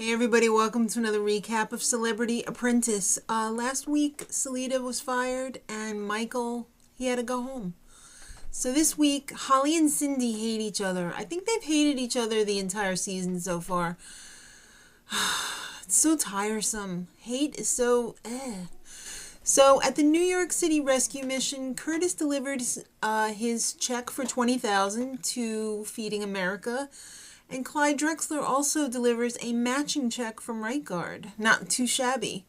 Hey everybody, welcome to another recap of Celebrity Apprentice. Last week, Selita was fired and Michael, he had to go home. So this week, Holly and Cyndi hate each other. I think they've hated each other the entire season so far. It's so tiresome. Hate is so So at the New York City rescue mission, Curtis delivered his check for $20,000 to Feeding America. And Clyde Drexler also delivers a matching check from Right Guard. Not too shabby.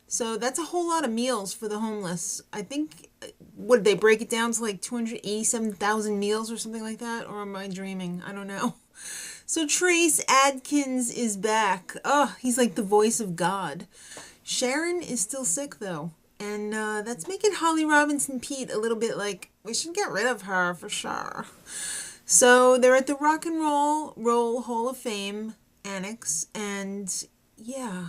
So that's a whole lot of meals for the homeless. I think, what, they break it down to like 287,000 meals or something like that? Or am I dreaming? I don't know. So Trace Adkins is back. Oh, he's like the voice of God. Sharon is still sick though. And that's making Holly Robinson Peete a little bit like, we should get rid of her for sure. So they're at the Rock and Roll Hall of Fame Annex, and yeah,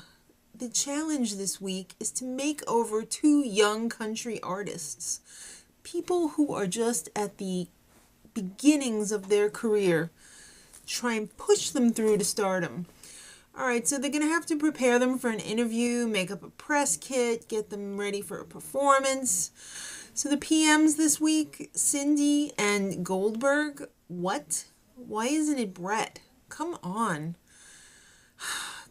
the challenge this week is to make over two young country artists, people who are just at the beginnings of their career, try and push them through to stardom. Alright, so they're going to have to prepare them for an interview, make up a press kit, get them ready for a performance. So the PMs this week, Cyndi and Goldberg. What? Why isn't it Bret? Come on.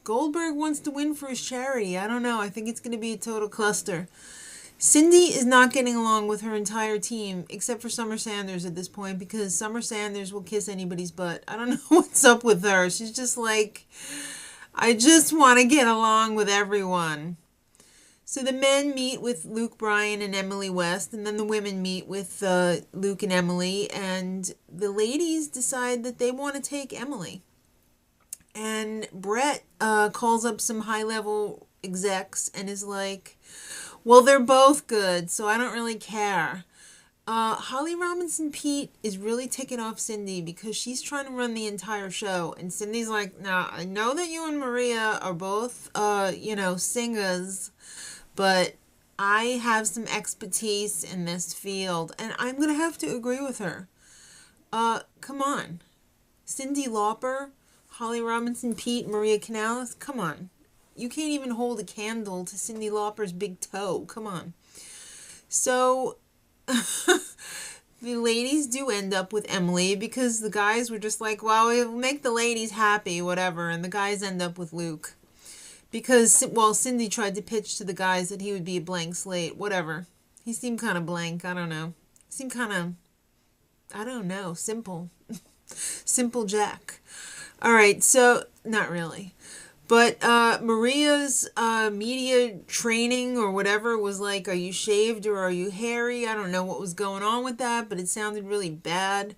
Goldberg wants to win for his charity. I don't know. I think it's going to be a total cluster. Cyndi is not getting along with her entire team, except for Summer Sanders at this point, because Summer Sanders will kiss anybody's butt. I don't know what's up with her. She's just like, I just want to get along with everyone. So the men meet with Luke Bryan and Emily West, and then the women meet with Luke and Emily, and the ladies decide that they want to take Emily. And Bret calls up some high-level execs and is like, well, they're both good, so I don't really care. Holly Robinson Peete is really ticking off Cyndi because she's trying to run the entire show, and Cindy's like, nah, I know that you and Maria are both, singers, but I have some expertise in this field, and I'm going to have to agree with her. Come on. Cyndi Lauper, Holly Robinson Peete, Maria Kannellis, come on. You can't even hold a candle to Cyndi Lauper's big toe. Come on. So, the ladies do end up with Emily because the guys were just like, well, we'll make the ladies happy, whatever, and the guys end up with Luke. Because, well, Cyndi tried to pitch to the guys that he would be a blank slate, whatever. He seemed kind of blank, I don't know. He seemed kind of, I don't know, simple. Simple Jack. Alright, so, not really. But Maria's media training or whatever was like, are you shaved or are you hairy? I don't know what was going on with that, but it sounded really bad.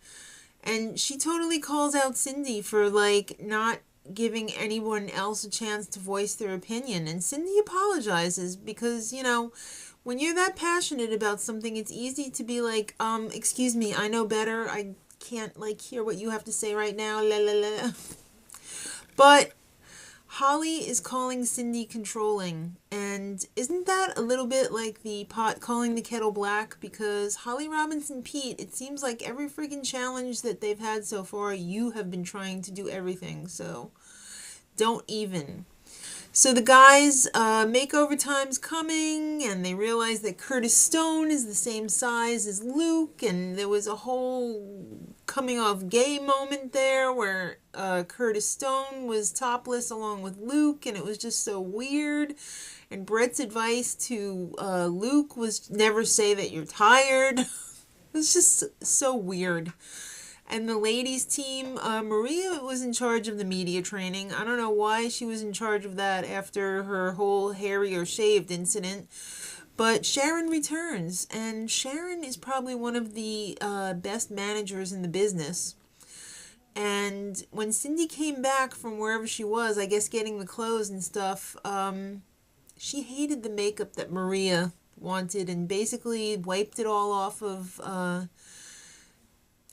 And she totally calls out Cyndi for, like, not giving anyone else a chance to voice their opinion. And Cyndi apologizes because, when you're that passionate about something, it's easy to be like, excuse me, I know better. I can't, hear what you have to say right now. La la la. But Holly is calling Cyndi controlling. And isn't that a little bit like the pot calling the kettle black? Because Holly Robinson Peete, it seems like every freaking challenge that they've had so far, you have been trying to do everything. So don't even. So the guys, makeover time's coming, and they realize that Curtis Stone is the same size as Luke, and there was a whole coming off gay moment there where Curtis Stone was topless along with Luke, and it was just so weird. And Bret's advice to Luke was never say that you're tired. It was just so weird. And the ladies team, Maria was in charge of the media training. I don't know why she was in charge of that after her whole hairy or shaved incident. But Sharon returns, and Sharon is probably one of the best managers in the business. And when Cyndi came back from wherever she was, I guess getting the clothes and stuff, she hated the makeup that Maria wanted and basically wiped it all off of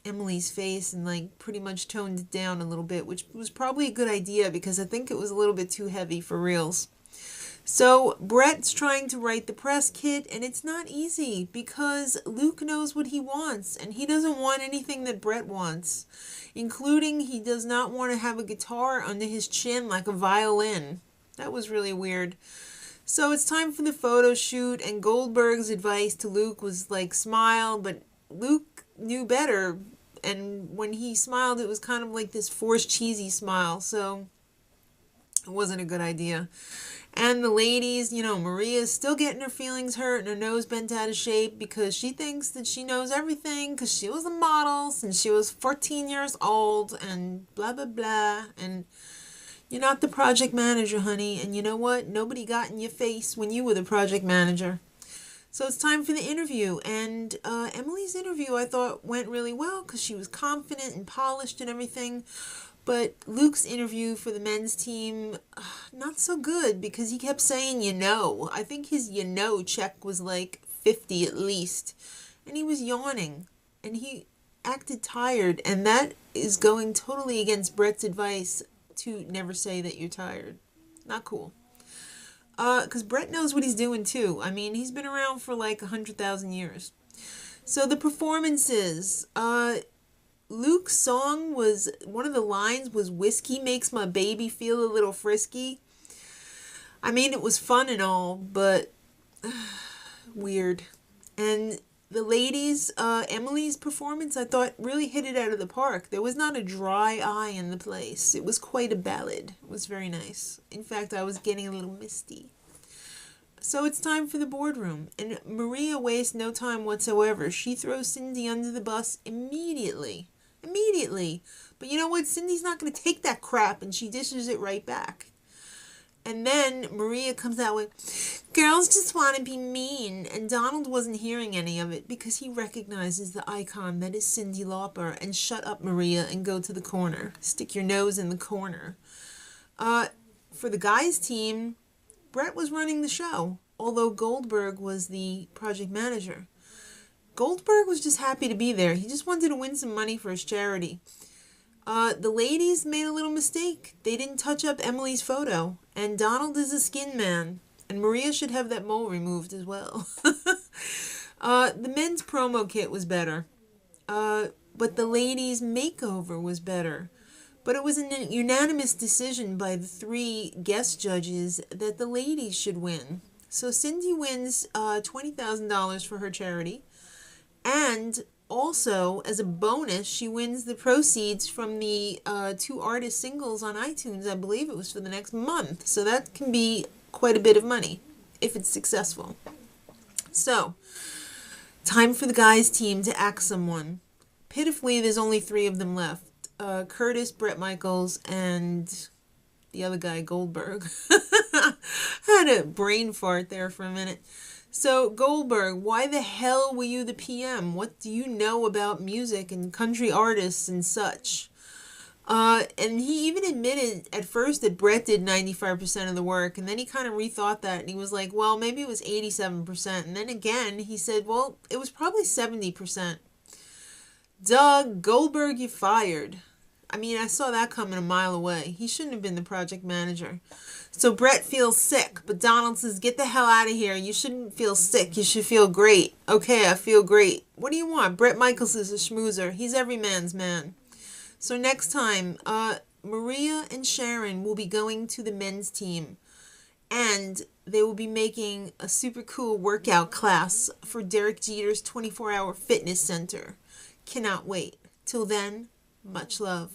Emily's face and pretty much toned it down a little bit, which was probably a good idea because I think it was a little bit too heavy for reals. So Bret's trying to write the press kit, and it's not easy because Luke knows what he wants, and he doesn't want anything that Bret wants, including he does not want to have a guitar under his chin like a violin. That was really weird. So it's time for the photo shoot, and Goldberg's advice to Luke was like, smile, but Luke knew better, and when he smiled, it was kind of like this forced cheesy smile, so it wasn't a good idea. And the ladies, Maria's still getting her feelings hurt and her nose bent out of shape because she thinks that she knows everything because she was a model since she was 14 years old and blah, blah, blah. And you're not the project manager, honey. And you know what? Nobody got in your face when you were the project manager. So it's time for the interview. And Emily's interview, I thought, went really well because she was confident and polished and everything. But Luke's interview for the men's team, not so good because he kept saying, I think his check was like 50 at least. And he was yawning. And he acted tired. And that is going totally against Bret's advice to never say that you're tired. Not cool. Because Bret knows what he's doing too. I mean, he's been around for like 100,000 years. So the performances. Luke's song was, one of the lines was, whiskey makes my baby feel a little frisky. I mean, it was fun and all, but weird. And the ladies, Emily's performance, I thought really hit it out of the park. There was not a dry eye in the place. It was quite a ballad. It was very nice. In fact, I was getting a little misty. So it's time for the boardroom, and Maria wastes no time whatsoever. She throws Cyndi under the bus immediately. But you know what? Cindy's not going to take that crap, and she dishes it right back. And then Maria comes out with, girls just want to be mean. And Donald wasn't hearing any of it because he recognizes the icon that is Cyndi Lauper. And shut up, Maria, and go to the corner. Stick your nose in the corner. For the guys' team, Bret was running the show, although Goldberg was the project manager. Goldberg was just happy to be there. He just wanted to win some money for his charity. The ladies made a little mistake. They didn't touch up Emily's photo. And Donald is a skin man. And Maria should have that mole removed as well. The men's promo kit was better. But the ladies' makeover was better. But it was a unanimous decision by the 3 guest judges that the ladies should win. So Cyndi wins $20,000 for her charity. And also, as a bonus, she wins the proceeds from the 2 artist singles on iTunes. I believe it was for the next month. So that can be quite a bit of money if it's successful. So, time for the guys' team to act someone. Pitifully, there's only 3 of them left. Curtis, Bret Michaels, and the other guy, Goldberg. I had a brain fart there for a minute. So, Goldberg, why the hell were you the PM? What do you know about music and country artists and such? And he even admitted at first that Bret did 95% of the work, and then he kind of rethought that, and he was like, well, maybe it was 87%. And then again, he said, well, it was probably 70%. Doug, Goldberg, you fired. I mean, I saw that coming a mile away. He shouldn't have been the project manager. So Bret feels sick, but Donald says, get the hell out of here. You shouldn't feel sick. You should feel great. Okay, I feel great. What do you want? Bret Michaels is a schmoozer. He's every man's man. So next time, Maria and Sharon will be going to the men's team, and they will be making a super cool workout class for Derek Jeter's 24-hour fitness center. Cannot wait. Till then, much love.